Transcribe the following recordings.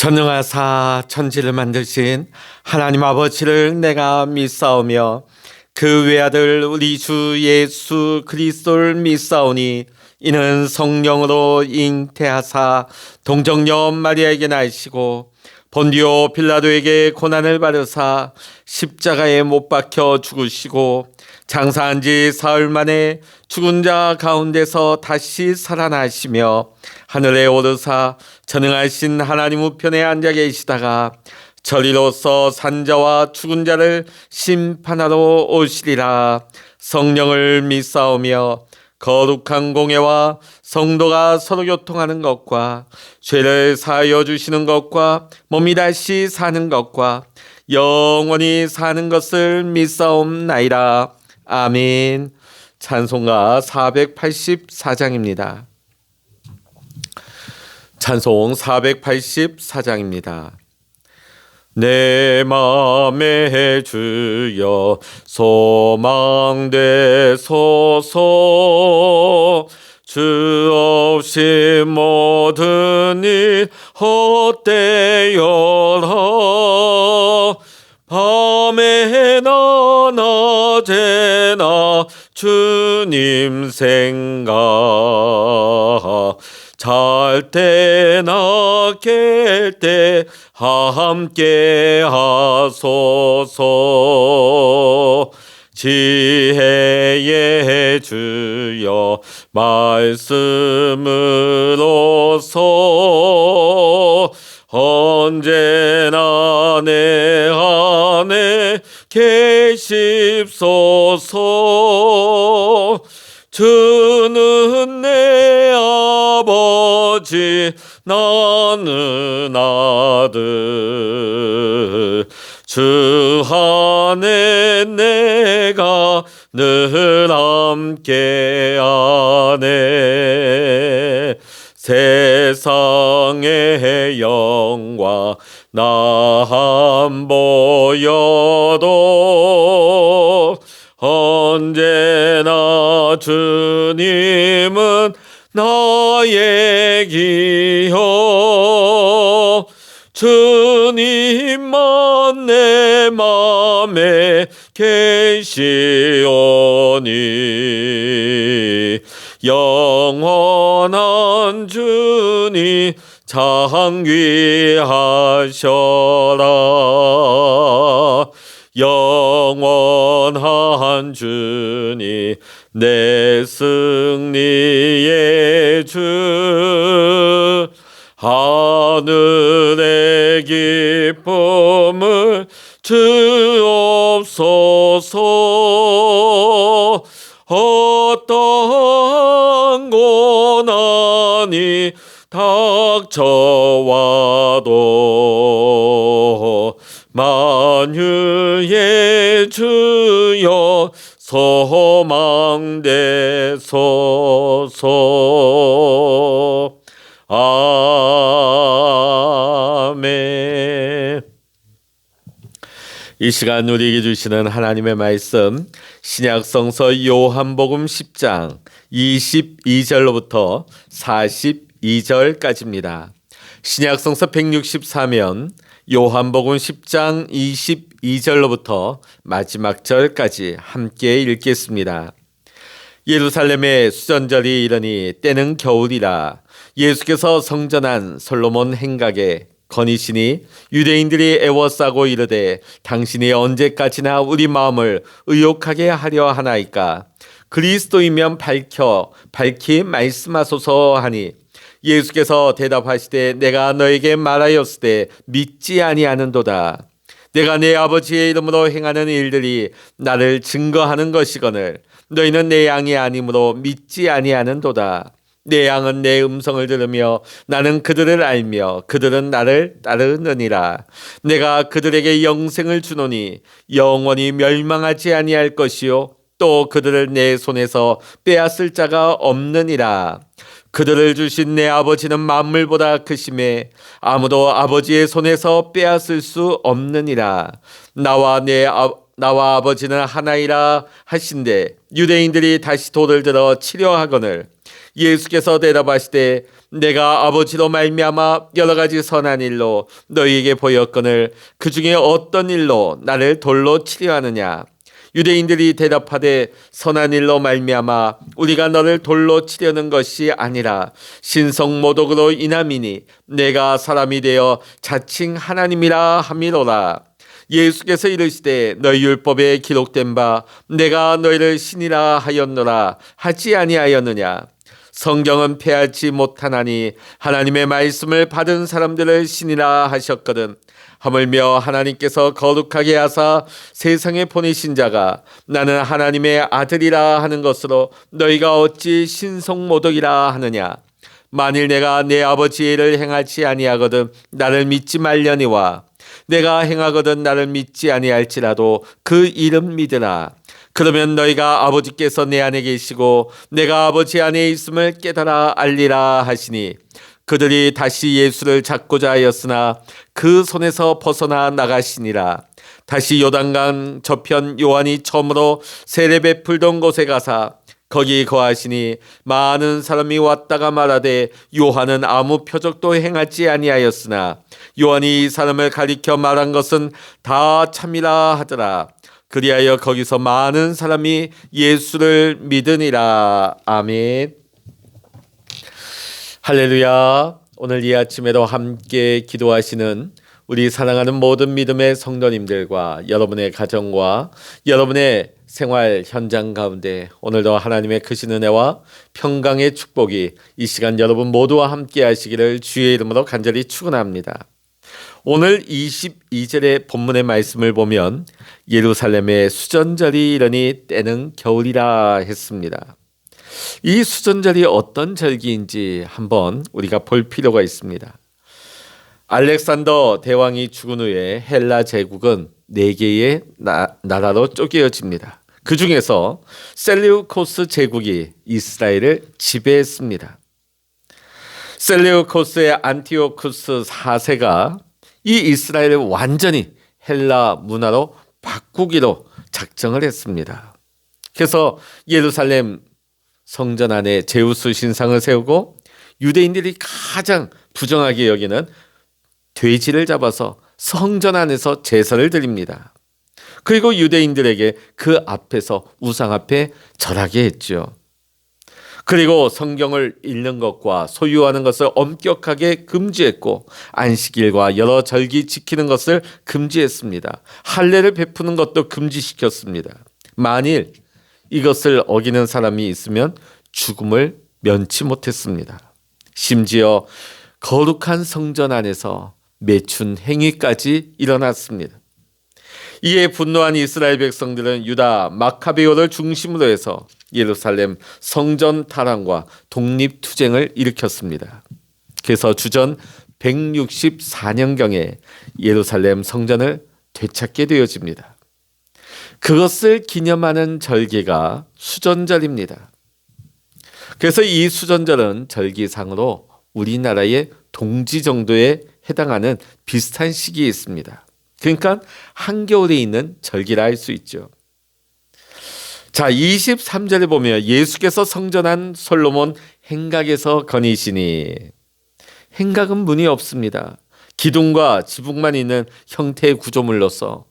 전능하사 천지를 만드신 하나님 아버지를 내가 믿사오며 그 외아들 우리 주 예수 그리스도를 믿사오니 이는 성령으로 잉태하사 동정녀 마리아에게 나시고 본디오 빌라도에게 고난을 받으사 십자가에 못 박혀 죽으시고 장사한 지 사흘 만에 죽은 자 가운데서 다시 살아나시며 하늘에 오르사 전능하신 하나님 우편에 앉아 계시다가 저리로서 산자와 죽은 자를 심판하러 오시리라. 성령을 믿사오며 거룩한 공예와 성도가 서로 교통하는 것과 죄를 사하여 주시는 것과 몸이 다시 사는 것과 영원히 사는 것을 믿사옵나이다. 아멘. 찬송가 484장입니다. 찬송 484장입니다. 내 맘에 주여 소망되소서. 주 없이 모든 일 헛되어라. 밤에나 낮에나 주님 생각, 잘 때나 깰 때 함께 하소서. 지혜의 주여 말씀으로서 언제나 내 안에 계십소서. 주는 내 아버지 나는 아들, 주 안에 내가 늘 함께하네. 세상의 영광 나 안 보여도 언제나 주님은 나의 기여. 주님만 내 맘에 계시오니 영원한 주님 장귀하셔라. 영원한 주님 내 승리의 주, 하늘의 기쁨을 주옵소서. 어떠한 고난이 닥쳐와도 만유의 주여 소망되소서. 아멘. 이 시간 우리에게 주시는 하나님의 말씀, 신약성서 요한복음 10장 22절로부터 42절까지입니다. 신약성서 164면 요한복음 10장 22절로부터 마지막 절까지 함께 읽겠습니다. 예루살렘에 수전절이 이르니 때는 겨울이라. 예수께서 성전한 솔로몬 행각에 거니시니 유대인들이 애워싸고 이르되 당신이 언제까지나 우리 마음을 의욕하게 하려 하나이까. 그리스도이면 밝히 말씀하소서 하니 예수께서 대답하시되 내가 너에게 말하였으되 믿지 아니하는도다. 내가 내 아버지의 이름으로 행하는 일들이 나를 증거하는 것이거늘 너희는 내 양이 아니므로 믿지 아니하는도다. 내 양은 내 음성을 들으며 나는 그들을 알며 그들은 나를 따르느니라. 내가 그들에게 영생을 주노니 영원히 멸망하지 아니할 것이요 또 그들을 내 손에서 빼앗을 자가 없느니라. 그들을 주신 내 아버지는 만물보다 크심에 아무도 아버지의 손에서 빼앗을 수 없느니라. 나와 아버지는 하나이라 하신대 유대인들이 다시 돌을 들어 치려 하거늘 예수께서 대답하시되 내가 아버지로 말미암아 여러 가지 선한 일로 너희에게 보였거늘 그 중에 어떤 일로 나를 돌로 치려 하느냐. 유대인들이 대답하되 선한 일로 말미암아 우리가 너를 돌로 치려는 것이 아니라 신성모독으로 인함이니 내가 사람이 되어 자칭 하나님이라 함이로라. 예수께서 이르시되 너희 율법에 기록된 바 내가 너희를 신이라 하였노라 하지 아니하였느냐. 성경은 폐하지 못하나니 하나님의 말씀을 받은 사람들을 신이라 하셨거든. 하물며 하나님께서 거룩하게 하사 세상에 보내신 자가 나는 하나님의 아들이라 하는 것으로 너희가 어찌 신성모독이라 하느냐. 만일 내가 내 아버지의 일을 행하지 아니하거든 나를 믿지 말려니와 내가 행하거든 나를 믿지 아니할지라도 그 이름 믿으라. 그러면 너희가 아버지께서 내 안에 계시고 내가 아버지 안에 있음을 깨달아 알리라 하시니 그들이 다시 예수를 잡고자 하였으나 그 손에서 벗어나 나가시니라. 다시 요단강 저편 요한이 처음으로 세례 베풀던 곳에 가사 거기 거하시니 많은 사람이 왔다가 말하되 요한은 아무 표적도 행하지 아니하였으나 요한이 이 사람을 가리켜 말한 것은 다 참이라 하더라. 그리하여 거기서 많은 사람이 예수를 믿으니라. 아멘. 할렐루야. 오늘 이 아침에도 함께 기도하시는 우리 사랑하는 모든 믿음의 성도님들과 여러분의 가정과 여러분의 생활 현장 가운데 오늘도 하나님의 크신 은혜와 평강의 축복이 이 시간 여러분 모두와 함께 하시기를 주의 이름으로 간절히 축원합니다. 오늘 22절의 본문의 말씀을 보면 예루살렘에 수전절이 이르니 때는 겨울이라 했습니다. 이 수전절이 어떤 절기인지 한번 우리가 볼 필요가 있습니다. 알렉산더 대왕이 죽은 후에 헬라 제국은 4개의 나라로 쪼개어집니다. 그 중에서 셀리우코스 제국이 이스라엘을 지배했습니다. 셀리우코스의 안티오쿠스 4세가 이 이스라엘을 완전히 헬라 문화로 바꾸기로 작정을 했습니다. 그래서 예루살렘 성전 안에 제우스 신상을 세우고 유대인들이 가장 부정하게 여기는 돼지를 잡아서 성전 안에서 제사를 드립니다. 그리고 유대인들에게 그 앞에서 우상 앞에 절하게 했죠. 그리고 성경을 읽는 것과 소유하는 것을 엄격하게 금지했고 안식일과 여러 절기 지키는 것을 금지했습니다. 할례를 베푸는 것도 금지시켰습니다. 만일 이것을 어기는 사람이 있으면 죽음을 면치 못했습니다. 심지어 거룩한 성전 안에서 매춘 행위까지 일어났습니다. 이에 분노한 이스라엘 백성들은 유다 마카베오를 중심으로 해서 예루살렘 성전 탈환과 독립투쟁을 일으켰습니다. 그래서 주전 164년경에 예루살렘 성전을 되찾게 되어집니다. 그것을 기념하는 절기가 수전절입니다. 그래서 이 수전절은 절기상으로 우리나라의 동지 정도에 해당하는 비슷한 시기에 있습니다. 그러니까 한겨울에 있는 절기라 할 수 있죠. 자, 23절에 보면 예수께서 성전한 솔로몬 행각에서 거니시니, 행각은 문이 없습니다. 기둥과 지붕만 있는 형태의 구조물로서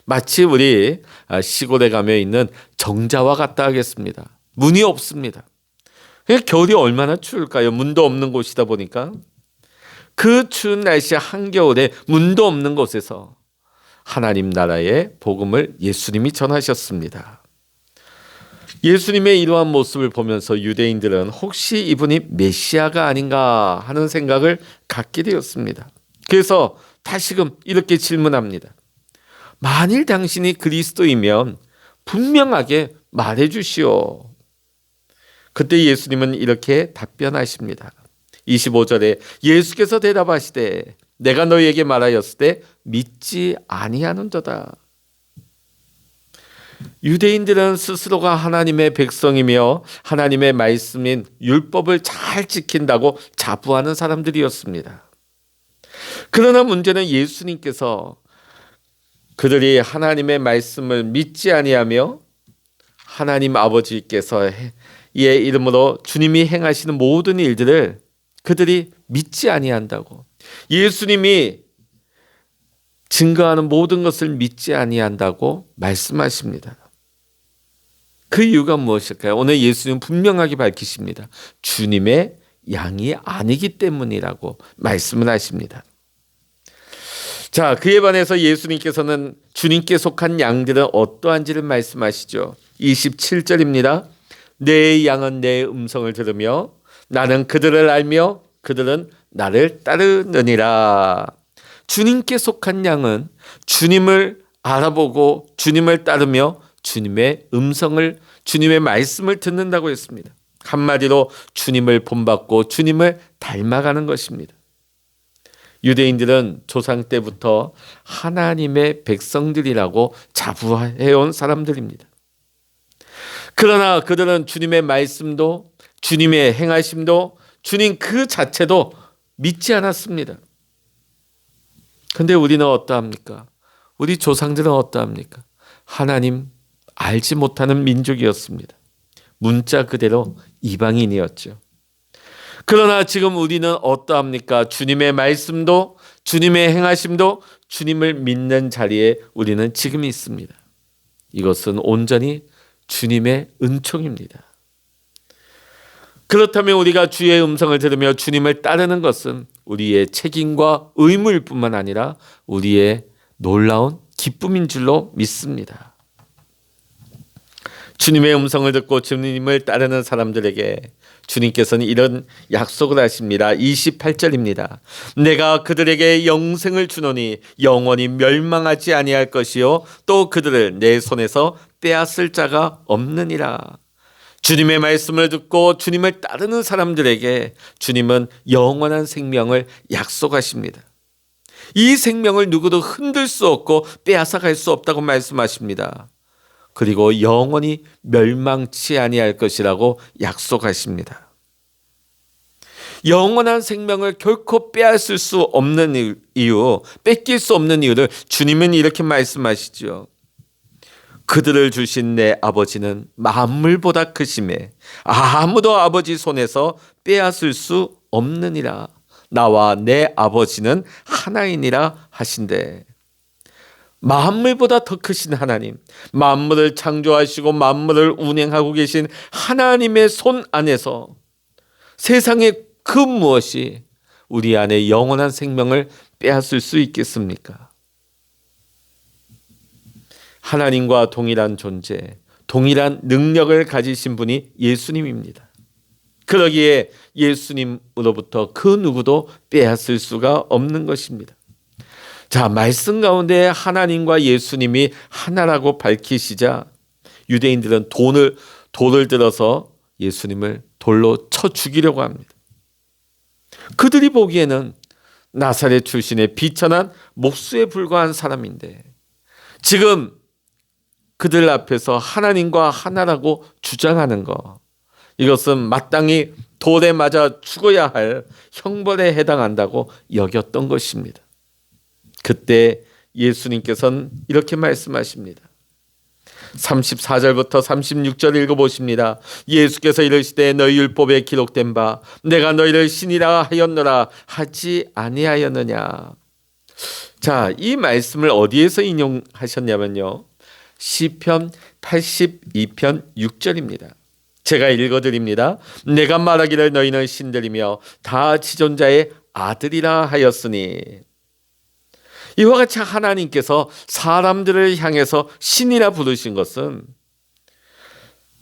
마치 우리 시골에 가면 있는 정자와 같다 하겠습니다. 문이 없습니다. 겨울이 얼마나 추울까요? 문도 없는 곳이다 보니까. 그 추운 날씨 한겨울에 문도 없는 곳에서 하나님 나라의 복음을 예수님이 전하셨습니다. 예수님의 이러한 모습을 보면서 유대인들은 혹시 이분이 메시아가 아닌가 하는 생각을 갖게 되었습니다. 그래서 다시금 이렇게 질문합니다. 만일 당신이 그리스도이면 분명하게 말해 주시오. 그때 예수님은 이렇게 답변하십니다. 25절에 예수께서 대답하시되 내가 너희에게 말하였을 때 믿지 아니하는도다. 유대인들은 스스로가 하나님의 백성이며 하나님의 말씀인 율법을 잘 지킨다고 자부하는 사람들이었습니다. 그러나 문제는 예수님께서 그들이 하나님의 말씀을 믿지 아니하며 하나님 아버지께서 이의 이름으로 주님이 행하시는 모든 일들을 그들이 믿지 아니한다고. 예수님이 증거하는 모든 것을 믿지 아니한다고 말씀하십니다. 그 이유가 무엇일까요? 오늘 예수님은 분명하게 밝히십니다. 주님의 양이 아니기 때문이라고 말씀을 하십니다. 자, 그에 반해서 예수님께서는 주님께 속한 양들은 어떠한지를 말씀하시죠. 27절입니다. 내 양은 내 음성을 들으며 나는 그들을 알며 그들은 나를 따르느니라. 주님께 속한 양은 주님을 알아보고 주님을 따르며 주님의 음성을, 주님의 말씀을 듣는다고 했습니다. 한마디로 주님을 본받고 주님을 닮아가는 것입니다. 유대인들은 조상 때부터 하나님의 백성들이라고 자부해온 사람들입니다. 그러나 그들은 주님의 말씀도 주님의 행하심도 주님 그 자체도 믿지 않았습니다. 그런데 우리는 어떠합니까? 우리 조상들은 어떠합니까? 하나님 알지 못하는 민족이었습니다. 문자 그대로 이방인이었죠. 그러나 지금 우리는 어떠합니까? 주님의 말씀도 주님의 행하심도 주님을 믿는 자리에 우리는 지금 있습니다. 이것은 온전히 주님의 은총입니다. 그렇다면 우리가 주의 음성을 들으며 주님을 따르는 것은 우리의 책임과 의무일 뿐만 아니라 우리의 놀라운 기쁨인 줄로 믿습니다. 주님의 음성을 듣고 주님을 따르는 사람들에게 주님께서는 이런 약속을 하십니다. 28절입니다. 내가 그들에게 영생을 주노니 영원히 멸망하지 아니할 것이요 또 그들을 내 손에서 빼앗을 자가 없느니라. 주님의 말씀을 듣고 주님을 따르는 사람들에게 주님은 영원한 생명을 약속하십니다. 이 생명을 누구도 흔들 수 없고 빼앗아갈 수 없다고 말씀하십니다. 그리고 영원히 멸망치 아니할 것이라고 약속하십니다. 영원한 생명을 결코 빼앗을 수 없는 이유, 뺏길 수 없는 이유를 주님은 이렇게 말씀하시죠. 그들을 주신 내 아버지는 만물보다 크심에 아무도 아버지 손에서 빼앗을 수 없느니라. 나와 내 아버지는 하나이니라 하신대. 만물보다 더 크신 하나님, 만물을 창조하시고 만물을 운행하고 계신 하나님의 손 안에서 세상의 그 무엇이 우리 안에 영원한 생명을 빼앗을 수 있겠습니까? 하나님과 동일한 존재, 동일한 능력을 가지신 분이 예수님입니다. 그러기에 예수님으로부터 그 누구도 빼앗을 수가 없는 것입니다. 자, 말씀 가운데 하나님과 예수님이 하나라고 밝히시자 유대인들은 돌을 들어서 예수님을 돌로 쳐 죽이려고 합니다. 그들이 보기에는 나사렛 출신의 비천한 목수에 불과한 사람인데 지금 그들 앞에서 하나님과 하나라고 주장하는 것, 이것은 마땅히 돌에 맞아 죽어야 할 형벌에 해당한다고 여겼던 것입니다. 그때 예수님께서는 이렇게 말씀하십니다. 34절부터 36절 읽어보십니다. 예수께서 이르시되 너희 율법에 기록된 바 내가 너희를 신이라 하였노라 하지 아니하였느냐. 자, 이 말씀을 어디에서 인용하셨냐면요, 시편 82편 6절입니다. 제가 읽어드립니다. 내가 말하기를 너희는 신들이며 다 지존자의 아들이라 하였으니. 이와 같이 하나님께서 사람들을 향해서 신이라 부르신 것은,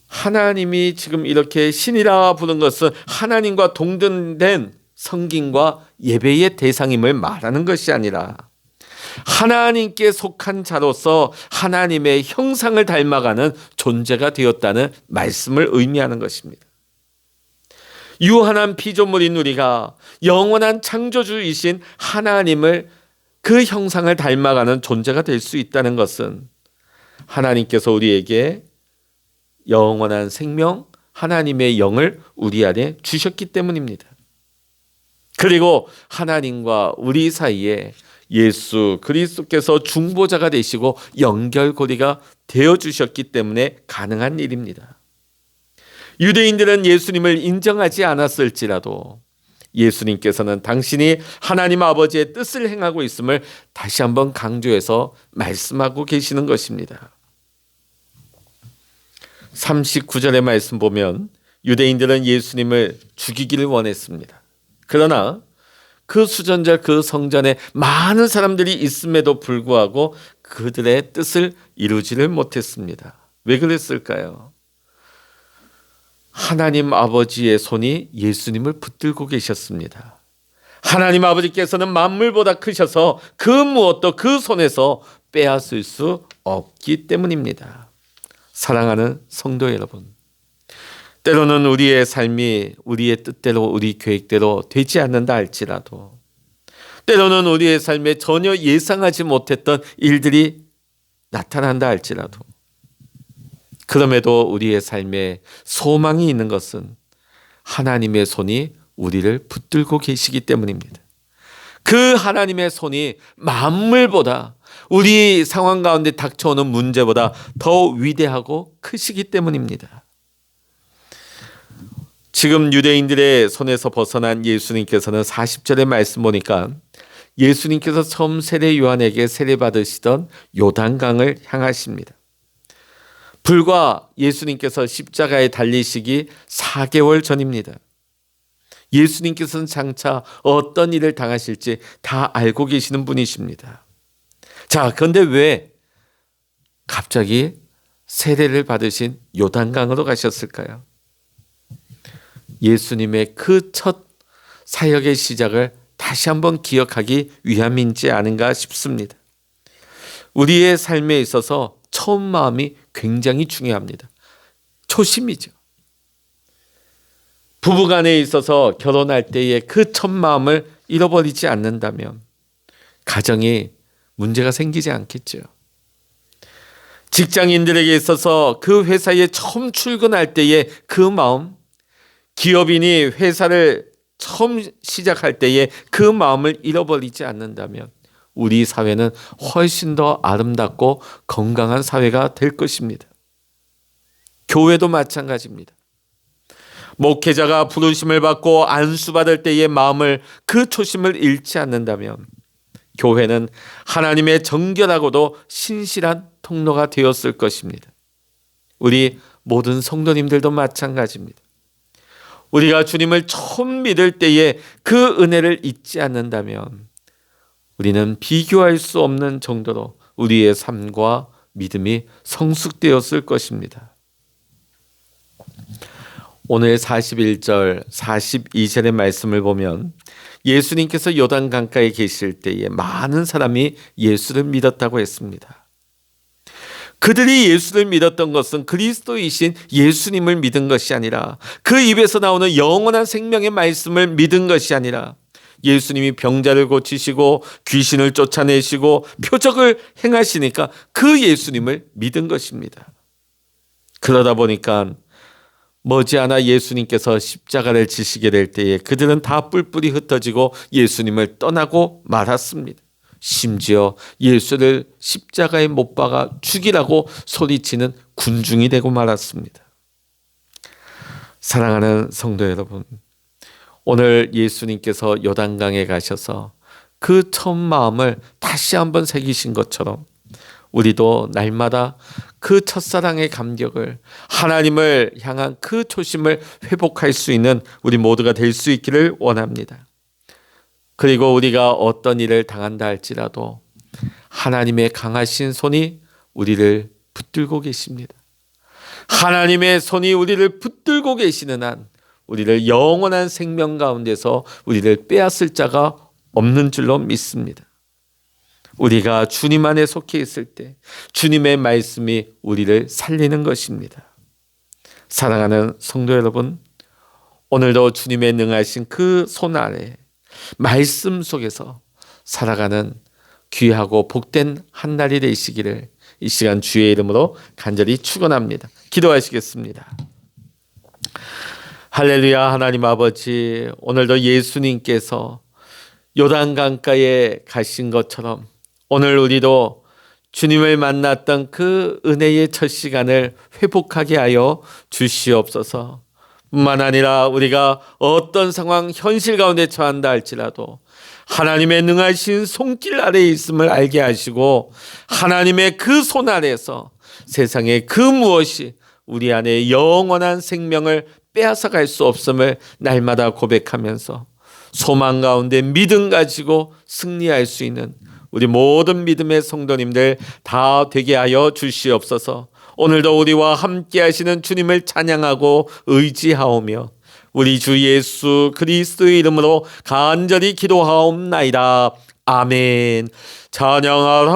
하나님이 지금 이렇게 신이라 부른 것은 하나님과 동등된 성김과 예배의 대상임을 말하는 것이 아니라 하나님께 속한 자로서 하나님의 형상을 닮아가는 존재가 되었다는 말씀을 의미하는 것입니다. 유한한 피조물인 우리가 영원한 창조주이신 하나님을 그 형상을 닮아가는 존재가 될 수 있다는 것은 하나님께서 우리에게 영원한 생명, 하나님의 영을 우리 안에 주셨기 때문입니다. 그리고 하나님과 우리 사이에 예수 그리스도께서 중보자가 되시고 연결고리가 되어주셨기 때문에 가능한 일입니다. 유대인들은 예수님을 인정하지 않았을지라도 예수님께서는 당신이 하나님 아버지의 뜻을 행하고 있음을 다시 한번 강조해서 말씀하고 계시는 것입니다. 39절의 말씀 보면 유대인들은 예수님을 죽이기를 원했습니다. 그러나 그 수전절 그 성전에 많은 사람들이 있음에도 불구하고 그들의 뜻을 이루지를 못했습니다. 왜 그랬을까요? 하나님 아버지의 손이 예수님을 붙들고 계셨습니다. 하나님 아버지께서는 만물보다 크셔서 그 무엇도 그 손에서 빼앗을 수 없기 때문입니다. 사랑하는 성도 여러분, 때로는 우리의 삶이 우리의 뜻대로 우리 계획대로 되지 않는다 할지라도, 때로는 우리의 삶에 전혀 예상하지 못했던 일들이 나타난다 할지라도, 그럼에도 우리의 삶에 소망이 있는 것은 하나님의 손이 우리를 붙들고 계시기 때문입니다. 그 하나님의 손이 만물보다, 우리 상황 가운데 닥쳐오는 문제보다 더 위대하고 크시기 때문입니다. 지금 유대인들의 손에서 벗어난 예수님께서는 40절의 말씀 보니까 예수님께서 처음 세례 요한에게 세례 받으시던 요단강을 향하십니다. 불과 예수님께서 십자가에 달리시기 4개월 전입니다. 예수님께서는 장차 어떤 일을 당하실지 다 알고 계시는 분이십니다. 자, 그런데 왜 갑자기 세례를 받으신 요단강으로 가셨을까요? 예수님의 그 첫 사역의 시작을 다시 한번 기억하기 위함인지 아닌가 싶습니다. 우리의 삶에 있어서 처음 마음이 굉장히 중요합니다. 초심이죠. 부부간에 있어서 결혼할 때의 그 첫 마음을 잃어버리지 않는다면 가정에 문제가 생기지 않겠죠. 직장인들에게 있어서 그 회사에 처음 출근할 때의 그 마음, 기업인이 회사를 처음 시작할 때의 그 마음을 잃어버리지 않는다면 우리 사회는 훨씬 더 아름답고 건강한 사회가 될 것입니다. 교회도 마찬가지입니다. 목회자가 부르심을 받고 안수받을 때의 마음을, 그 초심을 잃지 않는다면 교회는 하나님의 정결하고도 신실한 통로가 되었을 것입니다. 우리 모든 성도님들도 마찬가지입니다. 우리가 주님을 처음 믿을 때에 그 은혜를 잊지 않는다면 우리는 비교할 수 없는 정도로 우리의 삶과 믿음이 성숙되었을 것입니다. 오늘 41절, 42절의 말씀을 보면 예수님께서 요단강가에 계실 때에 많은 사람이 예수를 믿었다고 했습니다. 그들이 예수를 믿었던 것은 그리스도이신 예수님을 믿은 것이 아니라, 그 입에서 나오는 영원한 생명의 말씀을 믿은 것이 아니라, 예수님이 병자를 고치시고 귀신을 쫓아내시고 표적을 행하시니까 그 예수님을 믿은 것입니다. 그러다 보니까 머지않아 예수님께서 십자가를 지시게 될 때에 그들은 다 뿔뿔이 흩어지고 예수님을 떠나고 말았습니다. 심지어 예수를 십자가에 못 박아 죽이라고 소리치는 군중이 되고 말았습니다. 사랑하는 성도 여러분, 오늘 예수님께서 요단강에 가셔서 그 처음 마음을 다시 한번 새기신 것처럼 우리도 날마다 그 첫사랑의 감격을, 하나님을 향한 그 초심을 회복할 수 있는 우리 모두가 될 수 있기를 원합니다. 그리고 우리가 어떤 일을 당한다 할지라도 하나님의 강하신 손이 우리를 붙들고 계십니다. 하나님의 손이 우리를 붙들고 계시는 한 우리를 영원한 생명 가운데서 우리를 빼앗을 자가 없는 줄로 믿습니다. 우리가 주님 안에 속해 있을 때 주님의 말씀이 우리를 살리는 것입니다. 사랑하는 성도 여러분, 오늘도 주님의 능하신 그 손 아래 말씀 속에서 살아가는 귀하고 복된 한 날이 되시기를 이 시간 주의 이름으로 간절히 축원합니다. 기도하시겠습니다. 할렐루야. 하나님 아버지, 오늘도 예수님께서 요단강가에 가신 것처럼 오늘 우리도 주님을 만났던 그 은혜의 첫 시간을 회복하게 하여 주시옵소서. 뿐만 아니라 우리가 어떤 상황, 현실 가운데 처한다 할지라도 하나님의 능하신 손길 아래에 있음을 알게 하시고 하나님의 그 손 아래에서 세상의 그 무엇이 우리 안에 영원한 생명을 빼앗아 갈 수 없음을 날마다 고백하면서 소망 가운데 믿음 가지고 승리할 수 있는 우리 모든 믿음의 성도님들 다 되게 하여 주시옵소서. 오늘도 우리와 함께 하시는 주님을 찬양하고 의지하오며 우리 주 예수 그리스도의 이름으로 간절히 기도하옵나이다. 아멘. 찬양하라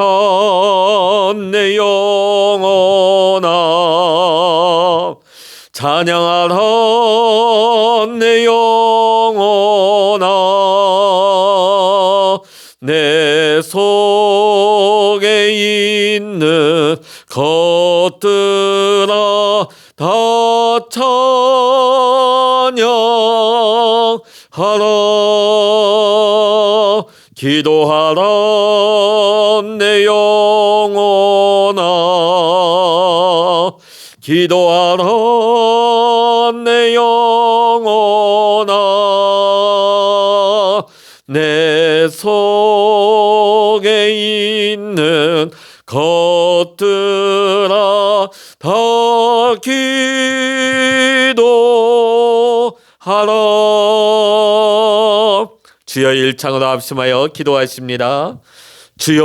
내 영혼아, 찬양하라 내 영혼아, 내 속에 있는 것들아 다 찬양하라. 기도하라 내 영혼아, 기도하라 내 영혼아, 내 속에 있는 것들아 다 기도하라. 주여 일창으로 합심하여 기도하십니다. 주여